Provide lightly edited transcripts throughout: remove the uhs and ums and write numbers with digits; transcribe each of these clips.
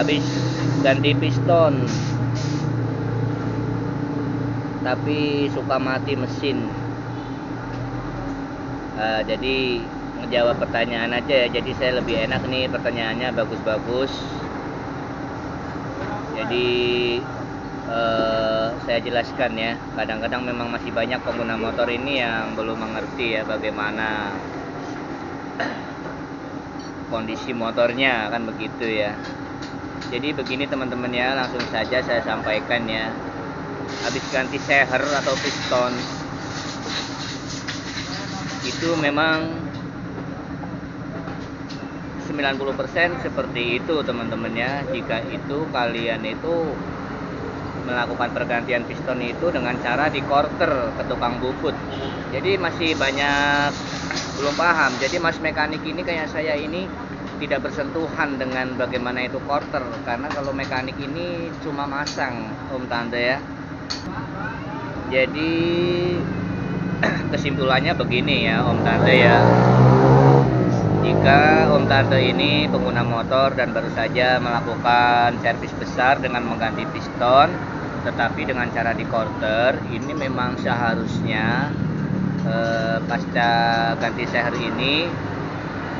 habis ganti piston tapi suka mati mesin. Jadi ngejawab pertanyaan aja ya, jadi saya lebih enak nih, pertanyaannya bagus-bagus. Jadi saya jelaskan ya, kadang-kadang memang masih banyak pengguna motor ini yang belum mengerti ya bagaimana kondisi motornya, kan begitu ya. Jadi begini teman-teman ya, langsung saja saya sampaikan ya. Habis ganti seher atau piston itu memang 90% seperti itu teman-teman ya. Jika itu kalian itu melakukan pergantian piston itu dengan cara di quarter ke tukang bubut. Jadi masih banyak belum paham. Jadi mas mekanik ini kayak saya ini tidak bersentuhan dengan bagaimana itu quarter, karena kalau mekanik ini cuma masang om tante ya. Jadi kesimpulannya begini ya om tante ya, jika om tante ini pengguna motor dan baru saja melakukan servis besar dengan mengganti piston tetapi dengan cara di quarter, ini memang seharusnya pasca ganti seher ini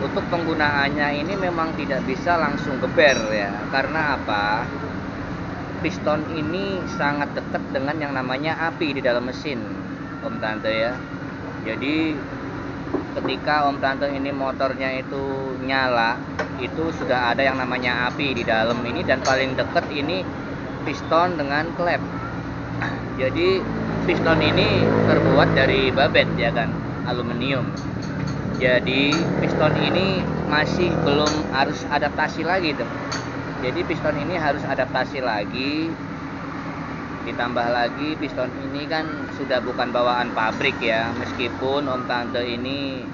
untuk penggunaannya ini memang tidak bisa langsung geber ya. Karena apa? Piston ini sangat dekat dengan yang namanya api di dalam mesin om tante ya. Jadi ketika om tante ini motornya itu nyala, itu sudah ada yang namanya api di dalam ini, dan paling dekat ini piston dengan klep. Jadi piston ini terbuat dari babet ya kan, aluminium. Jadi piston ini masih belum, harus adaptasi lagi tuh. Jadi piston ini harus adaptasi lagi. Ditambah lagi piston ini kan sudah bukan bawaan pabrik ya, meskipun om tante ini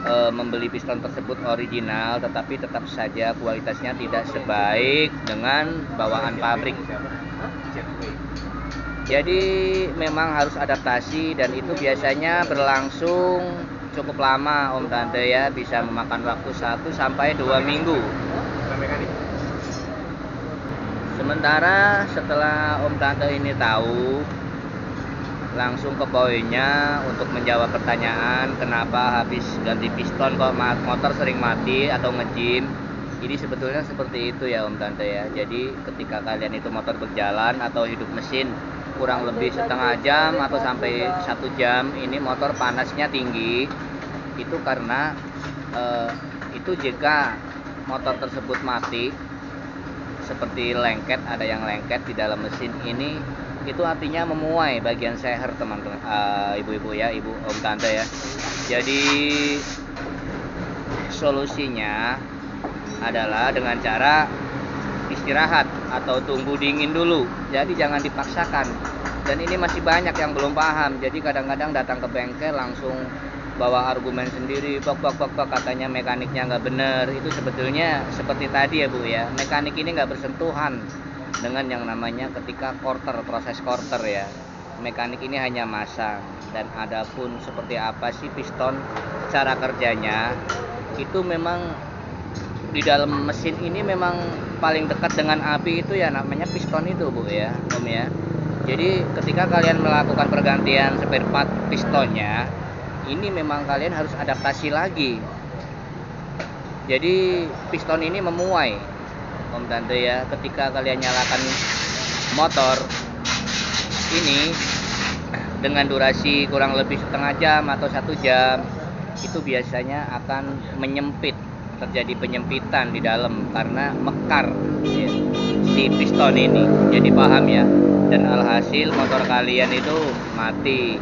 membeli piston tersebut original, tetapi tetap saja kualitasnya tidak sebaik dengan bawaan pabrik. Jadi memang harus adaptasi, dan itu biasanya berlangsung cukup lama om tante ya, bisa memakan waktu 1 sampai 2 minggu. Sementara setelah om tante ini tahu, langsung ke poinnya untuk menjawab pertanyaan kenapa habis ganti piston kok motor sering mati atau ngejim. Ini sebetulnya seperti itu ya om tante ya. Jadi ketika kalian itu motor berjalan atau hidup mesin kurang lebih setengah jam atau sampai 1 jam, ini motor panasnya tinggi. Itu karena itu jika motor tersebut mati, seperti lengket, ada yang lengket di dalam mesin ini, itu artinya memuai bagian seher teman-teman, ibu-ibu ya, ibu om tante ya. Jadi solusinya adalah dengan cara istirahat atau tunggu dingin dulu. Jadi jangan dipaksakan. Dan ini masih banyak yang belum paham. Jadi kadang-kadang datang ke bengkel langsung bawa argumen sendiri, bok katanya mekaniknya nggak bener. Itu sebetulnya seperti tadi ya bu ya, mekanik ini nggak bersentuhan dengan yang namanya ketika quarter, proses quarter ya. Mekanik ini hanya masang, dan adapun seperti apa sih piston cara kerjanya, itu memang di dalam mesin ini memang paling dekat dengan api itu ya namanya piston itu bu ya om ya. Jadi ketika kalian melakukan pergantian spare part pistonnya, ini memang kalian harus adaptasi lagi. Jadi piston ini memuai om tante ya, ketika kalian nyalakan motor ini dengan durasi kurang lebih setengah jam atau 1 jam, itu biasanya akan menyempit, terjadi penyempitan di dalam karena mekar ya, si piston ini. Jadi paham ya, dan alhasil motor kalian itu mati.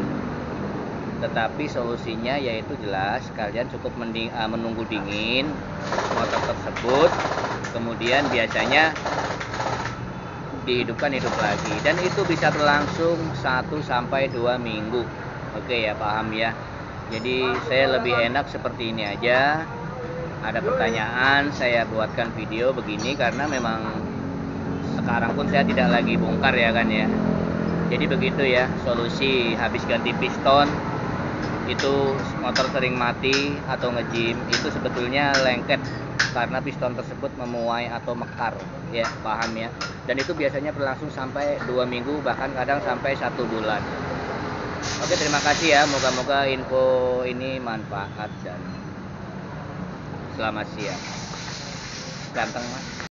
Tetapi solusinya yaitu jelas, kalian cukup menunggu dingin motor tersebut, kemudian biasanya dihidupkan hidup lagi, dan itu bisa berlangsung 1 sampai 2 minggu. Oke ya, paham ya. Jadi saya lebih enak seperti ini aja. Ada pertanyaan, saya buatkan video begini karena memang sekarang pun saya tidak lagi bongkar ya kan ya. Jadi begitu ya solusi habis ganti piston itu motor sering mati atau ngejim, itu sebetulnya lengket karena piston tersebut memuai atau mekar, ya paham ya. Dan itu biasanya berlangsung sampai 2 minggu, bahkan kadang sampai 1 bulan. Oke, terima kasih ya, moga-moga info ini manfaat dan selamat siang. Ganteng mas.